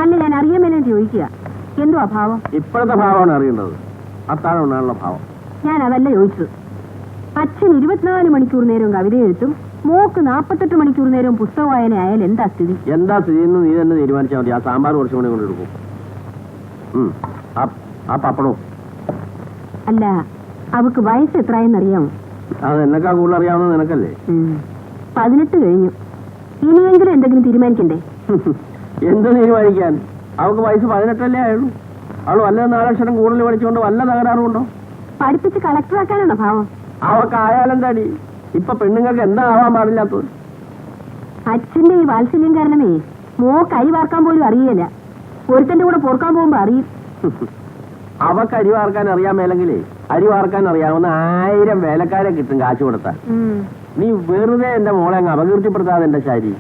അല്ല, ഞാൻ അറിയാൻ മേലെ ചോദിക്കുക. എന്തോ ഭാവം? ഇപ്പോഴത്തെ ഭാവമാണ് അറിയേണ്ടത്. അത്താഴം ഉണ്ടാകുന്ന ഭാവം. ഞാൻ അതല്ല ചോദിച്ചത്. അച്ഛൻ 24 മണിക്കൂർ നേരവും കവിത എഴുത്തും മോക്ക് 48 മണിക്കൂർ നേരവും പുസ്തക വായന ആയാൽ എന്താ സ്ഥിതി? എന്താ സ്ഥിതി എന്ന് നീ തന്നെ തീരുമാനിച്ചാൽ മതി. ആ സാമ്പാർ കുറച്ചും കൂടി കൊണ്ടെടുക്കും. ആ പപ്പടവും. അല്ല, അവക്ക് വയസ്സ് എത്രയെന്നറിയാമോ? അത് എന്നെക്കാ കൂടുതൽ അറിയാവുന്നത് നിനക്കല്ലേ? 18 കഴിഞ്ഞു. ഇനിയെങ്കിലും എന്തെങ്കിലും തീരുമാനിക്കണ്ടേ? എന്ത് തീരുമാനിക്കാൻ? അവക്ക് വയസ്സ് 18 ആയുള്ളൂ. അവൾ വല്ല 4 അക്ഷരം കൂടുതൽ പഠിച്ചുകൊണ്ട് വല്ല തകരാറുണ്ടോ? പഠിപ്പിച്ച് കളക്ടറാക്കാനാണോ ഭാവം? അവക്ക് ആയാലെന്താടി? ഇപ്പൊ പെണ്ണുങ്ങൾക്ക് എന്താ ആവാൻ പാടില്ലാത്തത്? അച്ഛന്റെ ഈ വാത്സല്യം കാരണമേ മോ കൈ വാർക്കാൻ പോലും അറിയില്ല. ഒരുത്തന്റെ കൂടെ പൊറുക്കാൻ പോകുമ്പോ അറിയും. അവക്ക് അരി വാർക്കാൻ അറിയാൻ മേലെങ്കിലേ അരി വാർക്കാൻ അറിയാവുന്ന 1000 വേലക്കാരെ കിട്ടും കാശ് കൊടുത്താൽ. നീ വെറുതെ എന്റെ മോളെ അങ്ങ് അപകീർത്തിപ്പെടുത്താതെ എന്റെ ശാരി.